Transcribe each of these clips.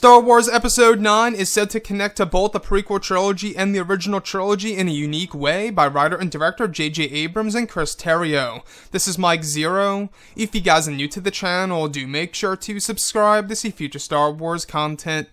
Star Wars Episode 9 is said to connect to both the prequel trilogy and the original trilogy in a unique way by writer and director J.J. Abrams and Chris Terrio. This is Mike Zero. If you guys are new to the channel, do make sure to subscribe to see future Star Wars content.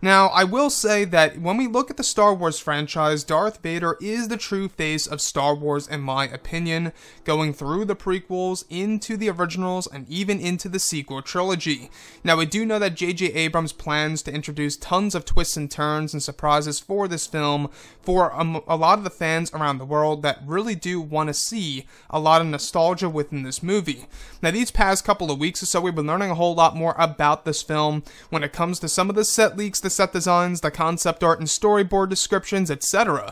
Now, I will say that when we look at the Star Wars franchise, Darth Vader is the true face of Star Wars in my opinion, going through the prequels, into the originals, and even into the sequel trilogy. Now, we do know that J.J. Abrams plans to introduce tons of twists and turns and surprises for this film for a lot of the fans around the world that really do want to see a lot of nostalgia within this movie. Now, these past couple of weeks or so, we've been learning a whole lot more about this film when it comes to some of the set leaks, the set designs, the concept art and storyboard descriptions, etc.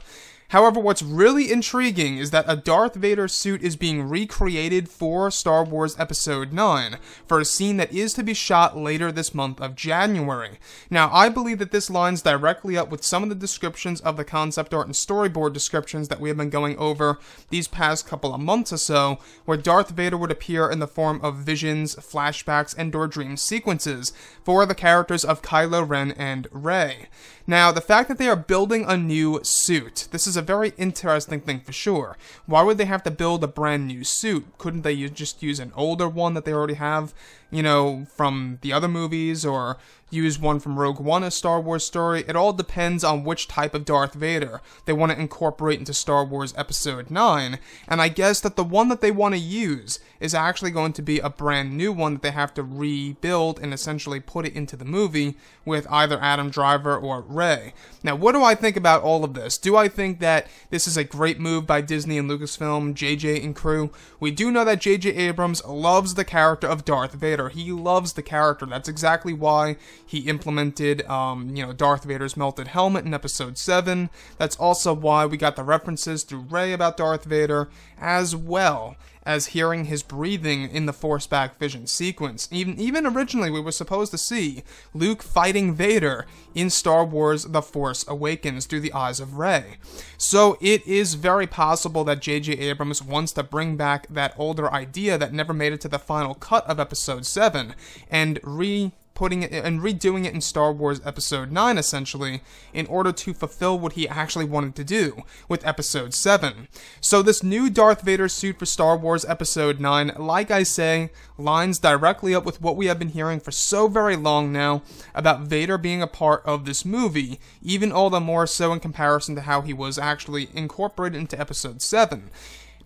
However, what's really intriguing is that a Darth Vader suit is being recreated for Star Wars Episode 9 for a scene that is to be shot later this month of January. Now, I believe that this lines directly up with some of the descriptions of the concept art and storyboard descriptions that we have been going over these past couple of months or so, where Darth Vader would appear in the form of visions, flashbacks, and/or dream sequences for the characters of Kylo Ren and Rey. Now, the fact that they are building a new suit, this is a very interesting thing for sure. Why would they have to build a brand new suit? Couldn't they just use an older one that they already have, you know, from the other movies, or use one from Rogue One, a Star Wars story? It all depends on which type of Darth Vader they want to incorporate into Star Wars Episode 9, and I guess that the one that they want to use is actually going to be a brand new one that they have to rebuild and essentially put it into the movie with either Adam Driver or Rey. Now, what do I think about all of this? Do I think that this is a great move by Disney and Lucasfilm, JJ and crew? We do know that J.J. Abrams loves the character of Darth Vader. He loves the character. That's exactly why he implemented, Darth Vader's melted helmet in Episode 7. That's also why we got the references through Rey about Darth Vader, as well as hearing his breathing in the Force Back Vision sequence. Even originally, we were supposed to see Luke fighting Vader in Star Wars The Force Awakens through the eyes of Rey. So it is very possible that J.J. Abrams wants to bring back that older idea that never made it to the final cut of Episode 7 and redoing it in Star Wars Episode 9, essentially, in order to fulfill what he actually wanted to do with Episode 7. So this new Darth Vader suit for Star Wars Episode 9, like I say, lines directly up with what we have been hearing for so very long now about Vader being a part of this movie, even all the more so in comparison to how he was actually incorporated into Episode 7.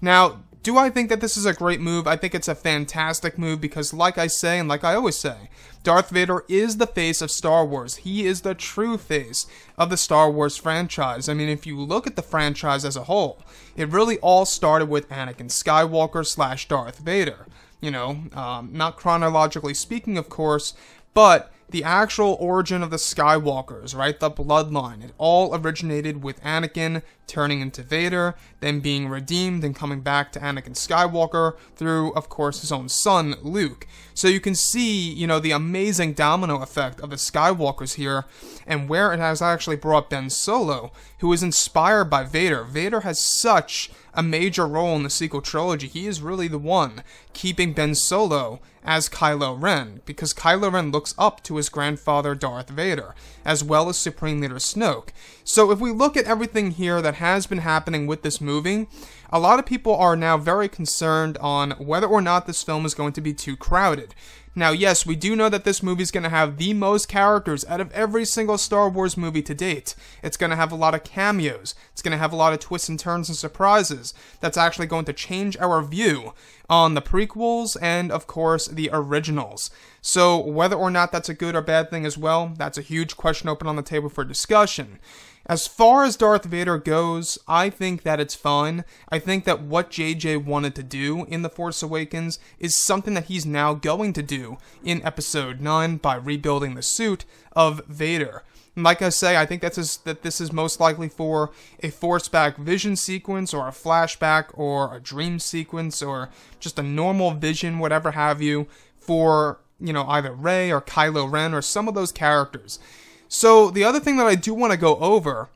Now, do I think that this is a great move? I think it's a fantastic move because, like I say, and like I always say, Darth Vader is the face of Star Wars. He is the true face of the Star Wars franchise. I mean, if you look at the franchise as a whole, it really all started with Anakin Skywalker / Darth Vader. You know, not chronologically speaking, of course, but the actual origin of the Skywalkers, right? The bloodline. It all originated with Anakin turning into Vader, then being redeemed and coming back to Anakin Skywalker through, of course, his own son, Luke. So you can see, you know, the amazing domino effect of the Skywalkers here, and where it has actually brought Ben Solo, who is inspired by Vader. Vader has such a major role in the sequel trilogy. He is really the one keeping Ben Solo as Kylo Ren, because Kylo Ren looks up to his grandfather Darth Vader, as well as Supreme Leader Snoke. So if we look at everything here that has been happening with this movie, a lot of people are now very concerned on whether or not this film is going to be too crowded. Now, yes, we do know that this movie is going to have the most characters out of every single Star Wars movie to date. It's going to have a lot of cameos. It's going to have a lot of twists and turns and surprises. That's actually going to change our view on the prequels and, of course, the originals. So, whether or not that's a good or bad thing as well, that's a huge question open on the table for discussion. As far as Darth Vader goes, I think that it's fine. I think that what JJ wanted to do in The Force Awakens is something that he's now going to do in Episode 9 by rebuilding the suit of Vader. And like I say, I think that this is most likely for a Force Back Vision sequence, or a flashback, or a dream sequence, or just a normal vision, whatever have you, for, you know, either Rey or Kylo Ren or some of those characters. So the other thing that I do want to go over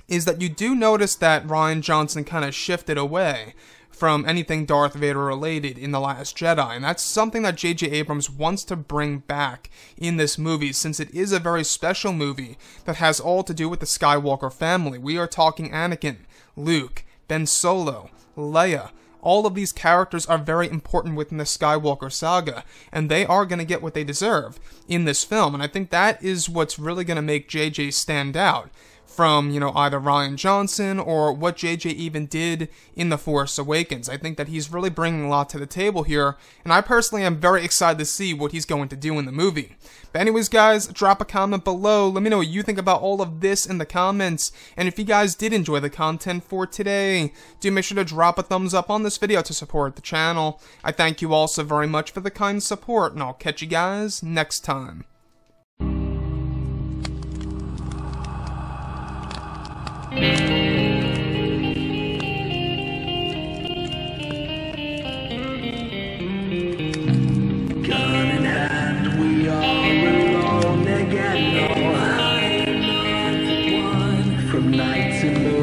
is that you do notice that Rian Johnson kind of shifted away from anything Darth Vader related in The Last Jedi, and that's something that J.J. Abrams wants to bring back in this movie, since it is a very special movie that has all to do with the Skywalker family. We are talking Anakin, Luke, Ben Solo, Leia. All of these characters are very important within the Skywalker saga, and they are going to get what they deserve in this film, and I think that is what's really going to make JJ stand out from, either Rian Johnson or what JJ even did in The Force Awakens. I think that he's really bringing a lot to the table here, and I personally am very excited to see what he's going to do in the movie. But anyways, guys, drop a comment below. Let me know what you think about all of this in the comments, and if you guys did enjoy the content for today, do make sure to drop a thumbs up on this video to support the channel. I thank you all so very much for the kind support, and I'll catch you guys next time. Gun in hand, we are alone again. No, I'm not one from night to morning.